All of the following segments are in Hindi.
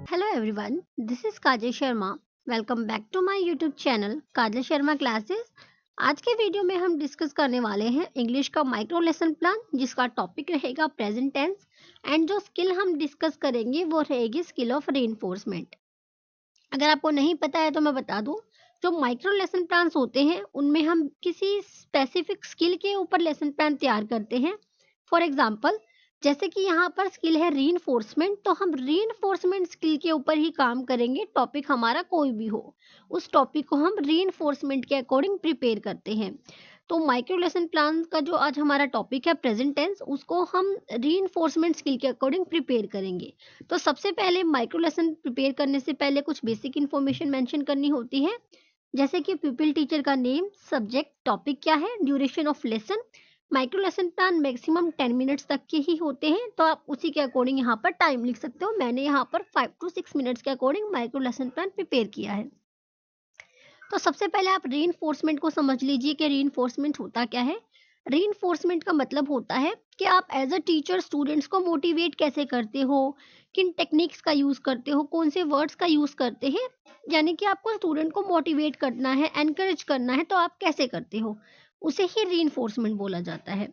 Hello everyone, this is Kajal Sharma. Welcome back to my YouTube channel Kajal Sharma classes. आज के वीडियो में हम डिस्कस करने वाले हैं इंग्लिश का माइक्रो लेसन प्लान, जिसका टॉपिक रहेगा प्रेजेंट टेंस। एंड जो स्किल हम डिस्कस करेंगे वो रहेगी स्किल ऑफ रीइंफोर्समेंट। अगर आपको नहीं पता है तो मैं बता दूं, जो माइक्रो लेसन प्लान्स होते हैं उनमें हम किसी स्पेसिफिक स्किल के ऊपर लेसन प्लान तैयार करते हैं। फॉर एग्जाम्पल, जैसे कि यहाँ पर स्किल है रीइंफोर्समेंट, तो हम रीइंफोर्समेंट स्किल के ऊपर ही काम करेंगे। टॉपिक हमारा कोई भी हो, उस टॉपिक को हम रीइंफोर्समेंट के अकॉर्डिंग प्रिपेयर करते हैं। तो माइक्रो लेसन प्लान का जो आज हमारा टॉपिक है प्रेजेंट टेंस, उसको हम रीइंफोर्समेंट स्किल के अकॉर्डिंग प्रिपेयर करेंगे। तो सबसे पहले माइक्रो लेसन प्रिपेयर करने से पहले कुछ बेसिक इन्फॉर्मेशन मेंशन करनी होती है, जैसे कि पीपल टीचर का नेम, सब्जेक्ट, टॉपिक क्या है, duration of lesson. Micro lesson plan maximum 10 minutes तक के ही होते हैं, तो आप उसी के अकॉर्डिंग यहाँ पर टाइम लिख सकते हो। मैंने यहाँ पर 5 to 6 मिनट्स के according micro lesson plan prepare किया है। तो सबसे पहले आप रीइंफोर्समेंट को समझ लीजिए कि रीइंफोर्समेंट होता क्या है। रीइंफोर्समेंट का मतलब होता है कि आप एज अ टीचर स्टूडेंट्स को मोटिवेट कैसे करते हो, किन टेक्निक्स का यूज करते हो, कौन से वर्ड्स का यूज करते हैं। यानी कि आपको स्टूडेंट को मोटिवेट करना है, एनकरेज करना है, तो आप कैसे करते हो, उसे ही रीइंफोर्समेंट बोला जाता है।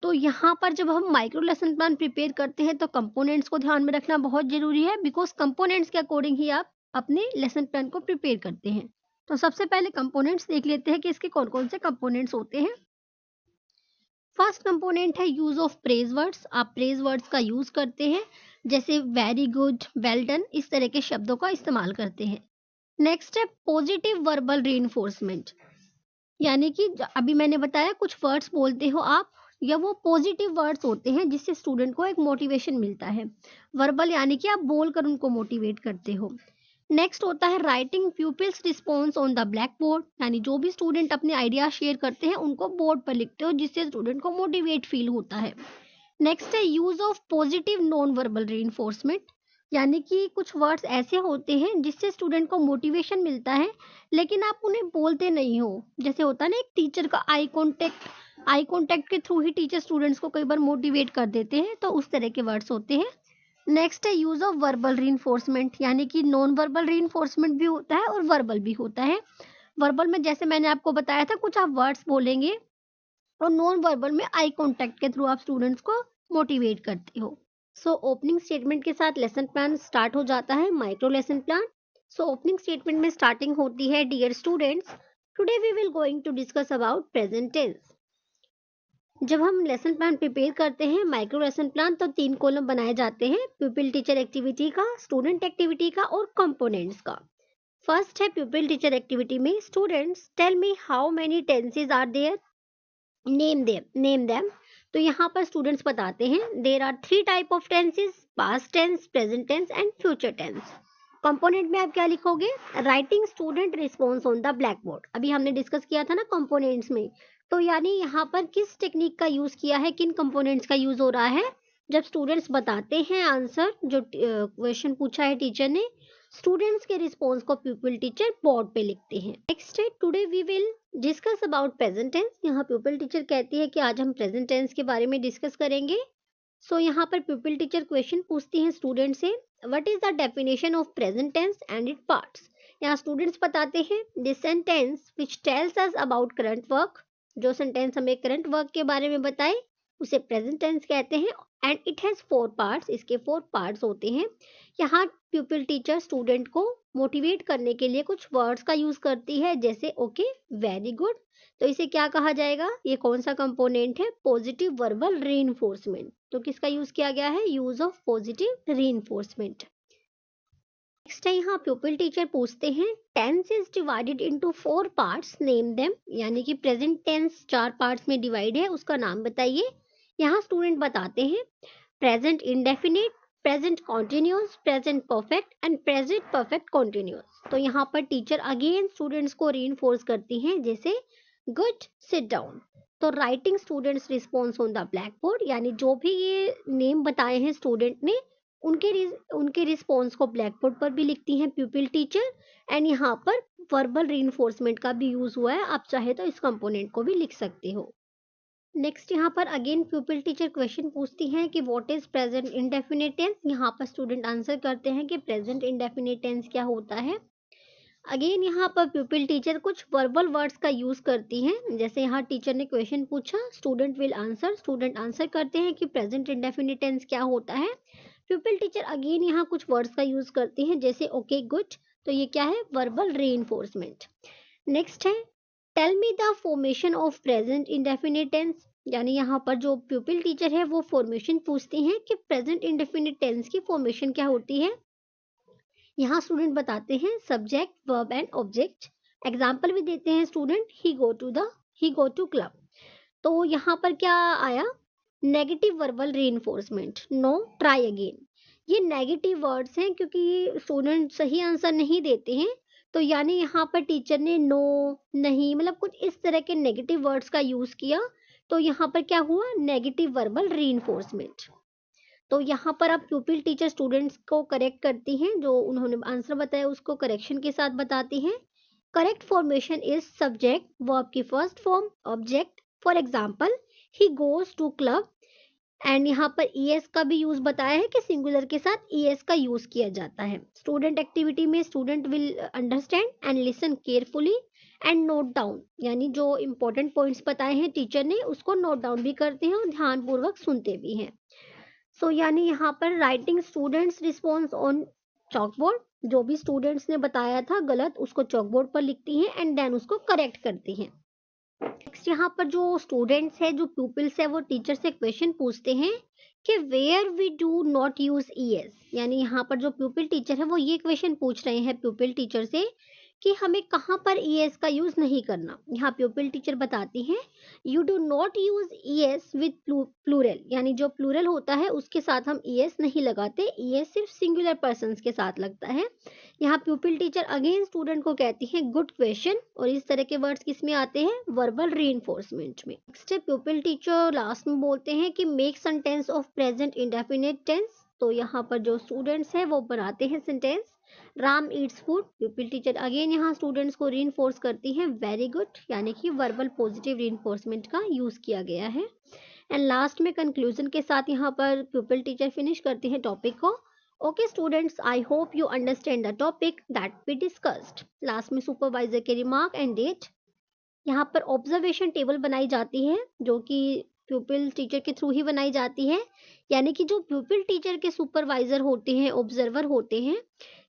तो यहाँ पर जब हम माइक्रो लेसन प्लान प्रिपेयर करते हैं तो कंपोनेंट्स को ध्यान में रखना बहुत जरूरी है, बिकॉज कंपोनेंट्स के अकॉर्डिंग ही आप अपने लेसन प्लान को प्रिपेयर करते हैं। तो सबसे पहले कंपोनेंट्स देख लेते हैं कि इसके कौन कौन से कंपोनेंट्स होते हैं। फर्स्ट कंपोनेंट है यूज ऑफ प्रेज वर्ड्स। आप प्रेज वर्ड्स का यूज करते हैं, जैसे वेरी गुड, वेल डन, इस तरह के शब्दों का इस्तेमाल करते हैं। नेक्स्ट है पॉजिटिव वर्बल रीइंफोर्समेंट, यानी कि अभी मैंने बताया कुछ वर्ड्स बोलते हो आप, या वो पॉजिटिव वर्ड्स होते हैं जिससे स्टूडेंट को एक मोटिवेशन मिलता है। वर्बल यानी कि आप बोलकर उनको मोटिवेट करते हो। नेक्स्ट होता है writing pupils response on the black board, यानी जो भी स्टूडेंट अपने आइडिया शेयर करते हैं उनको बोर्ड पर लिखते हो, जिससे स्टूडेंट को मोटिवेट फील होता है। नेक्स्ट है use of positive non verbal reinforcement, यानी कि कुछ वर्ड्स ऐसे होते हैं जिससे स्टूडेंट को मोटिवेशन मिलता है, लेकिन आप उन्हें बोलते नहीं हो। जैसे होता है ना, एक टीचर का आई कांटेक्ट के थ्रू ही टीचर स्टूडेंट्स को कई बार मोटिवेट कर देते हैं, तो उस तरह के वर्ड्स होते हैं। नेक्स्ट है यूज ऑफ वर्बल रीइंफोर्समेंट, यानी कि नॉन वर्बल रीइंफोर्समेंट भी होता है और वर्बल भी होता है। वर्बल में जैसे मैंने आपको बताया था, कुछ आप वर्ड्स बोलेंगे, और नॉन वर्बल में आई कांटेक्ट के थ्रू आप स्टूडेंट्स को मोटिवेट करते हो। सो ओपनिंग स्टेटमेंट के साथ लेसन प्लान स्टार्ट हो जाता है, micro lesson plan. So opening statement में स्टार्टिंग होती है, dear students, today we will going to discuss about present tense. जब हम लेसन प्लान प्रिपेयर करते हैं माइक्रो लेसन प्लान, तो 3 कॉलम बनाए जाते हैं, प्यूपिल टीचर एक्टिविटी का, स्टूडेंट एक्टिविटी का और कंपोनेंट्स का। फर्स्ट है प्यूपिल टीचर एक्टिविटी में, students tell me how many tenses are there, name them. तो यहाँ पर स्टूडेंट्स बताते हैं there are 3 type of tenses, past tense, present tense and future tense. Component में आप क्या लिखोगे, writing student response on the black board. अभी हमने डिस्कस किया था ना कंपोनेंट्स में, तो यानी यहाँ पर किस टेक्निक का यूज किया है, किन कंपोनेंट्स का यूज हो रहा है। जब स्टूडेंट्स बताते हैं आंसर, जो क्वेश्चन पूछा है टीचर ने, स्टूडेंट्स के रिस्पॉन्स को प्यूपिल टीचर बोर्ड पे लिखते हैं। नेक्स्ट है today we will discuss about present tense. यहाँ प्यूपिल टीचर कहती है कि आज हम प्रेजेंट टेंस के बारे में डिस्कस करेंगे। सो यहाँ पर प्यूपिल टीचर क्वेश्चन पूछती हैं स्टूडेंट से, what is the definition of present tense and it parts. यहाँ स्टूडेंट्स बताते हैं this sentence which tells us about current work. जो सेंटेंस हमें करंट वर्क के बारे में बताए उसे प्रेजेंट टेंस कहते हैं। एंड इट हैज 4 पार्ट्स, इसके 4 पार्ट्स होते हैं। यहाँ प्यूपिल टीचर स्टूडेंट को मोटिवेट करने के लिए कुछ वर्ड्स का यूज करती है, जैसे ओके, वेरी गुड। तो इसे क्या कहा जाएगा, ये कौन सा कंपोनेंट है, पॉजिटिव वर्बल रीइंफोर्समेंट। तो किसका यूज किया गया है, use of positive reinforcement. Next है यहाँ प्यूपिल टीचर पूछते हैं tense is divided into 4 parts, name them. यानी कि प्रेजेंट टेंस 4 पार्ट्स में डिवाइड है, उसका नाम बताइए। यहाँ स्टूडेंट बताते हैं present indefinite, present continuous, present perfect and present perfect continuous. तो यहाँ पर टीचर अगेन स्टूडेंट्स को रीइंफोर्स करती हैं, जैसे गुड, सिट डाउन। तो writing students response on the black board, यानी जो भी ये नेम बताए हैं स्टूडेंट ने, उनके रिस्पॉन्स को ब्लैक बोर्ड पर भी लिखती हैं प्यूपिल टीचर। एंड यहाँ पर वर्बल रीइंफोर्समेंट का भी यूज हुआ है, आप चाहे तो इस कंपोनेंट को भी लिख सकते हो। नेक्स्ट यहाँ पर अगेन प्यूपिल टीचर क्वेश्चन पूछती हैं कि what is present indefinite tense. यहाँ पर स्टूडेंट आंसर करते हैं कि प्रेजेंट इंडेफिनिट टेंस क्या होता है। अगेन यहाँ पर प्यूपिल टीचर कुछ वर्बल वर्ड्स का यूज करती हैं। जैसे यहाँ टीचर ने क्वेश्चन पूछा, student will answer, student answer करते हैं कि प्रेजेंट इंडेफिनिट टेंस क्या होता है। प्यूपिल टीचर अगेन यहाँ कुछ वर्ड्स का यूज करती हैं, जैसे ओके गुड, तो ये क्या है, वर्बल रीइंफोर्समेंट। नेक्स्ट है tell me the formation of present indefinite tense. यानी यहाँ पर जो प्यूपिल टीचर है वो फॉर्मेशन पूछती हैं कि प्रेजेंट इंडेफिनिट टेंस की फॉर्मेशन क्या होती है। यहाँ स्टूडेंट बताते हैं subject, verb and object. Example भी देते हैं student, he go to club. तो यहाँ पर क्या आया, negative verbal reinforcement, no, try again. ये नेगेटिव वर्ड्स हैं क्योंकि स्टूडेंट सही आंसर नहीं देते हैं, तो यानी यहाँ पर टीचर ने नो, नहीं, मतलब कुछ इस तरह के नेगेटिव वर्ड्स का यूज किया, तो यहाँ पर क्या हुआ, नेगेटिव वर्बल रीइंफोर्समेंट। तो यहाँ पर अब प्यूपिल टीचर स्टूडेंट्स को करेक्ट करती हैं, जो उन्होंने आंसर बताया उसको करेक्शन के साथ बताती हैं। Correct formation is subject, verb की first form, object. For example, he goes to club. And यहाँ पर ईएस का भी यूज बताया है कि सिंगुलर के साथ ईएस का यूज किया जाता है। स्टूडेंट एक्टिविटी में student will understand and listen carefully and note down, यानी जो इंपॉर्टेंट पॉइंट्स बताए हैं टीचर ने उसको नोट डाउन भी करते हैं और ध्यानपूर्वक सुनते भी हैं। सो यानी यहाँ पर writing students response on chalkboard, जो भी स्टूडेंट्स ने बताया था गलत उसको चॉकबोर्ड पर लिखती हैं एंड देन उसको करेक्ट करती हैं। नेक्स्ट यहाँ पर जो स्टूडेंट्स है, जो प्यूपिल्स है, वो टीचर से क्वेश्चन पूछते हैं कि where we do not use ES. यानी यहाँ पर जो प्यूपिल टीचर है वो ये क्वेश्चन पूछ रहे हैं प्यूपिल टीचर से कि हमें कहाँ पर ईएस का यूज नहीं करना। यहाँ प्यूपिल टीचर बताती हैं you do not use ES with plural, यानी जो प्लूरल होता है उसके साथ हम ईएस नहीं लगाते, ईएस सिर्फ सिंगुलर पर्सन्स के साथ लगता है। यहाँ प्यूपिल टीचर अगेन स्टूडेंट को कहती हैं गुड क्वेश्चन, और इस तरह के वर्ड्स किस में आते हैं, वर्बल रीइंफोर्समेंट में। नेक्स्ट प्यूपिल टीचर लास्ट में बोलते हैं कि make sentence of present indefinite tense. तो यहाँ पर जो स्टूडेंट्स हैं वो बनाते हैं sentence, Ram eats food. Pupil teacher again यहाँ स्टूडेंट्स को रीइंफोर्स करती हैं वेरी गुड, यानी कि वर्बल पॉजिटिव रीइंफोर्समेंट का यूज किया गया है। एंड लास्ट में कंक्लूजन के साथ यहाँ पर प्यूपिल टीचर फिनिश करती हैं टॉपिक को। Okay students, I hope you understand the topic that we discussed. Last में सुपरवाइजर के रिमार्क एंड डेट। यहाँ पर ऑब्जर्वेशन टेबल बनाई जाती है जो कि प्यूपिल टीचर के थ्रू ही बनाई जाती है, यानी कि जो प्यूपिल टीचर के सुपरवाइजर होते हैं, ऑब्जर्वर होते हैं,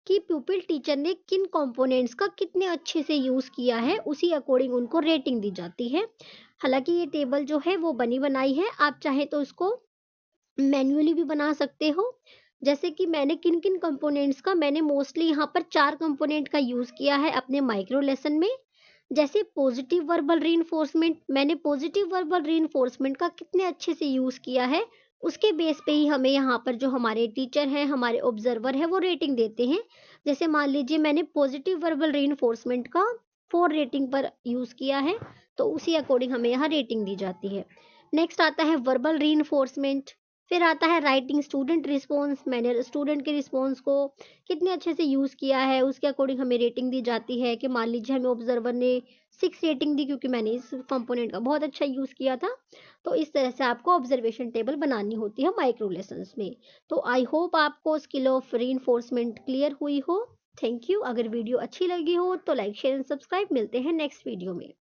कि प्यूपिल टीचर ने किन कंपोनेंट्स का कितने अच्छे से यूज किया है, उसी अकॉर्डिंग उनको रेटिंग दी जाती है। हालांकि ये टेबल जो है वो बनी बनाई है, आप चाहे तो इसको मैन्युअली भी बना सकते हो। जैसे कि मैंने किन किन कंपोनेंट्स का, मैंने मोस्टली यहाँ पर 4 कंपोनेंट का यूज किया है अपने माइक्रो लेसन में। जैसे पॉजिटिव वर्बल रीइंफोर्समेंट, मैंने पॉजिटिव वर्बल रीइंफोर्समेंट का कितने अच्छे से यूज किया है, उसके बेस पे ही हमें यहाँ पर जो हमारे टीचर हैं, हमारे ऑब्जर्वर है, वो रेटिंग देते हैं। जैसे मान लीजिए मैंने पॉजिटिव वर्बल रीइंफोर्समेंट का 4 रेटिंग पर यूज किया है, तो उसी अकॉर्डिंग हमें यहाँ रेटिंग दी जाती है। नेक्स्ट आता है वर्बल रीइंफोर्समेंट। फिर आता है राइटिंग स्टूडेंट रिस्पॉन्स, मैंने स्टूडेंट के रिस्पॉन्स को कितने अच्छे से यूज़ किया है उसके अकॉर्डिंग हमें रेटिंग दी जाती है। कि मान लीजिए हमें ऑब्जर्वर ने 6 रेटिंग दी क्योंकि मैंने इस कंपोनेंट का बहुत अच्छा यूज़ किया था। तो इस तरह से आपको ऑब्जर्वेशन टेबल बनानी होती है माइक्रो लेसन्स में। तो आई होप आपको स्किल ऑफ रीइंफोर्समेंट क्लियर हुई हो। Thank you. अगर वीडियो अच्छी लगी हो तो लाइक शेयर एंड सब्सक्राइब। मिलते हैं नेक्स्ट वीडियो में।